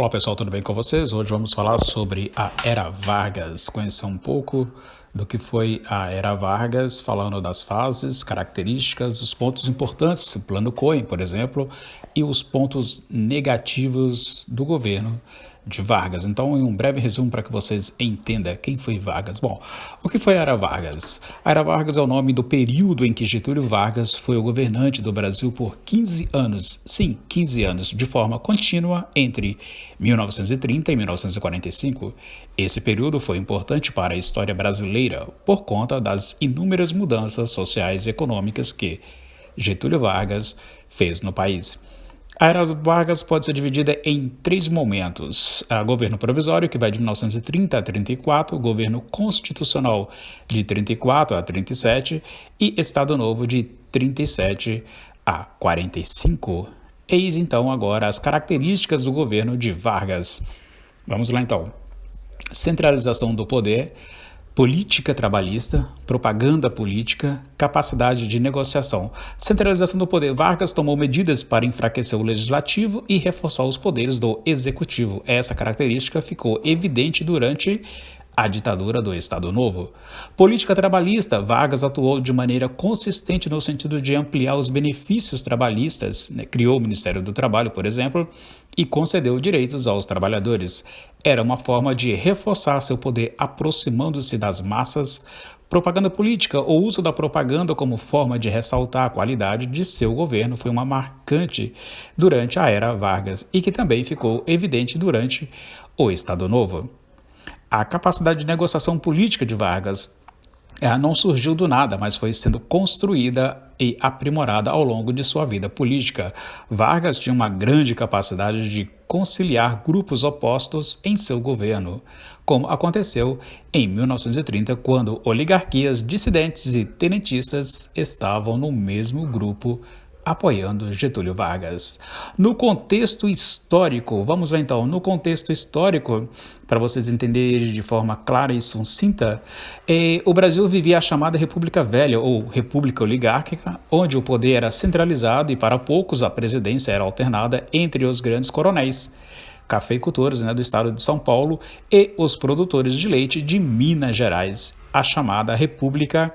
Olá pessoal, tudo bem com vocês? Hoje vamos falar sobre a Era Vargas, conhecer um pouco do que foi a Era Vargas, falando das fases, características, os pontos importantes, o Plano Cohen, por exemplo, e os pontos negativos do governo de Vargas. Então, em um breve resumo para que vocês entendam quem foi Vargas. Bom, o que foi a Era Vargas? A Era Vargas é o nome do período em que Getúlio Vargas foi o governante do Brasil por 15 anos, sim, 15 anos, de forma contínua entre 1930 e 1945. Esse período foi importante para a história brasileira por conta das inúmeras mudanças sociais e econômicas que Getúlio Vargas fez no país. A Era Vargas pode ser dividida em três momentos: governo provisório, que vai de 1930 a 34, governo constitucional de 34 a 37 e Estado Novo de 37 a 45. Eis então agora as características do governo de Vargas. Vamos lá então. Centralização do poder, política trabalhista, propaganda política, capacidade de negociação. Centralização do poder. Vargas tomou medidas para enfraquecer o legislativo e reforçar os poderes do executivo. Essa característica ficou evidente durante a ditadura do Estado Novo. Política trabalhista. Vargas atuou de maneira consistente no sentido de ampliar os benefícios trabalhistas, criou o Ministério do Trabalho, por exemplo, e concedeu direitos aos trabalhadores. Era uma forma de reforçar seu poder aproximando-se das massas. Propaganda política. O uso da propaganda como forma de ressaltar a qualidade de seu governo foi uma marcante durante a Era Vargas e que também ficou evidente durante o Estado Novo. A capacidade de negociação política de Vargas não surgiu do nada, mas foi sendo construída e aprimorada ao longo de sua vida política. Vargas tinha uma grande capacidade de conciliar grupos opostos em seu governo, como aconteceu em 1930, quando oligarquias, dissidentes e tenentistas estavam no mesmo grupo apoiando Getúlio Vargas. No contexto histórico, vamos lá então, no contexto histórico, para vocês entenderem de forma clara e sucinta, o Brasil vivia a chamada República Velha, ou República Oligárquica, onde o poder era centralizado e para poucos a presidência era alternada entre os grandes coronéis, cafeicultores do estado de São Paulo e os produtores de leite de Minas Gerais, a chamada República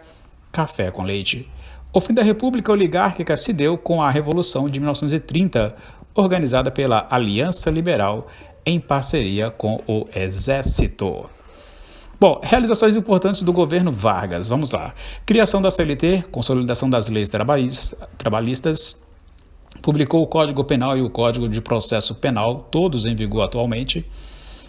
Café com Leite. O fim da República Oligárquica se deu com a Revolução de 1930, organizada pela Aliança Liberal em parceria com o Exército. Bom, realizações importantes do governo Vargas, vamos lá. Criação da CLT, consolidação das leis trabalhistas, publicou o Código Penal e o Código de Processo Penal, todos em vigor atualmente,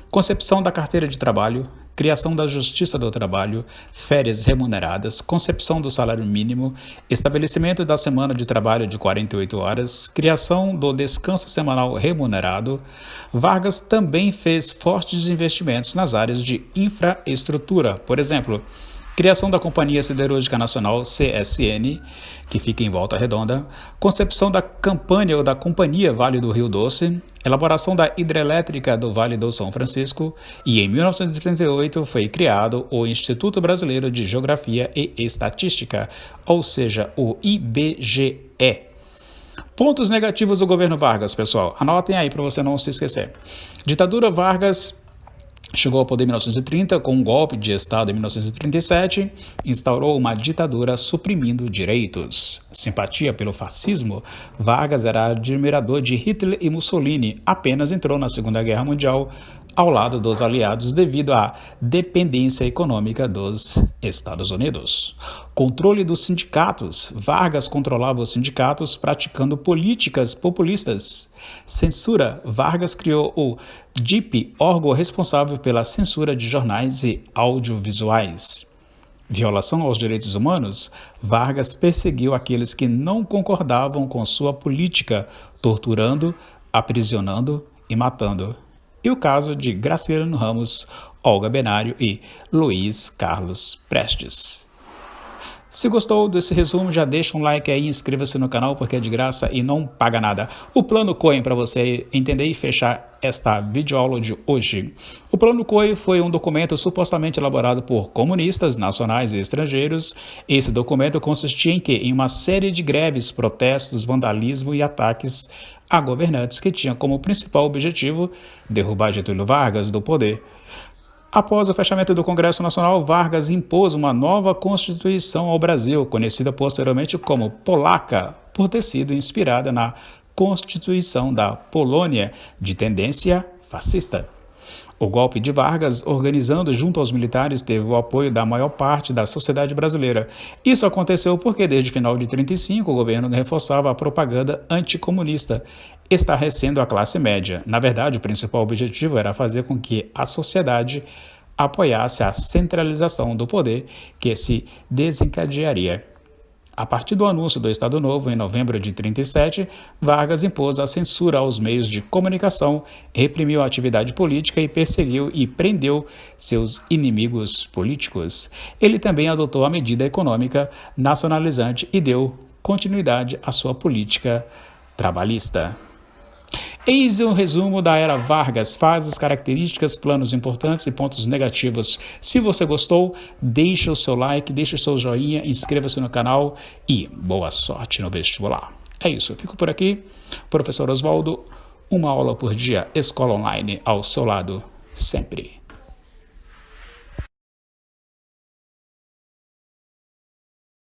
concepção da carteira de trabalho, criação da Justiça do Trabalho, férias remuneradas, concepção do salário mínimo, estabelecimento da semana de trabalho de 48 horas, criação do descanso semanal remunerado. Vargas também fez fortes investimentos nas áreas de infraestrutura, por exemplo, criação da Companhia Siderúrgica Nacional, CSN, que fica em Volta Redonda, concepção da Campanha ou da Companhia Vale do Rio Doce, elaboração da hidrelétrica do Vale do São Francisco e, em 1938, foi criado o Instituto Brasileiro de Geografia e Estatística, ou seja, o IBGE. Pontos negativos do governo Vargas, pessoal. Anotem aí para você não se esquecer. Ditadura Vargas chegou ao poder em 1930 com um golpe de Estado em 1937, instaurou uma ditadura suprimindo direitos. Simpatia pelo fascismo, Vargas era admirador de Hitler e Mussolini, apenas entrou na Segunda Guerra Mundial ao lado dos aliados devido à dependência econômica dos Estados Unidos. Controle dos sindicatos. Vargas controlava os sindicatos praticando políticas populistas. Censura. Vargas criou o DIP, órgão responsável pela censura de jornais e audiovisuais. Violação aos direitos humanos. Vargas perseguiu aqueles que não concordavam com sua política, torturando, aprisionando e matando. E o caso de Graciliano Ramos, Olga Benário e Luiz Carlos Prestes. Se gostou desse resumo, já deixa um like aí, inscreva-se no canal porque é de graça e não paga nada. O Plano Cohen, para você entender e fechar esta videoaula de hoje. O Plano Cohen foi um documento supostamente elaborado por comunistas nacionais e estrangeiros. Esse documento consistia em quê? Em uma série de greves, protestos, vandalismo e ataques a governantes que tinham como principal objetivo derrubar Getúlio Vargas do poder. Após o fechamento do Congresso Nacional, Vargas impôs uma nova Constituição ao Brasil, conhecida posteriormente como Polaca, por ter sido inspirada na Constituição da Polônia, de tendência fascista. O golpe de Vargas, organizando junto aos militares, teve o apoio da maior parte da sociedade brasileira. Isso aconteceu porque, desde o final de 1935, o governo reforçava a propaganda anticomunista, estarrecendo a classe média. Na verdade, o principal objetivo era fazer com que a sociedade apoiasse a centralização do poder que se desencadearia. A partir do anúncio do Estado Novo, em novembro de 1937, Vargas impôs a censura aos meios de comunicação, reprimiu a atividade política e perseguiu e prendeu seus inimigos políticos. Ele também adotou a medida econômica nacionalizante e deu continuidade à sua política trabalhista. Eis um resumo da era Vargas, fases, características, planos importantes e pontos negativos. Se você gostou, deixe o seu like, deixe o seu joinha, inscreva-se no canal e boa sorte no vestibular. É isso, eu fico por aqui. Professor Oswaldo, uma aula por dia, escola online ao seu lado, sempre.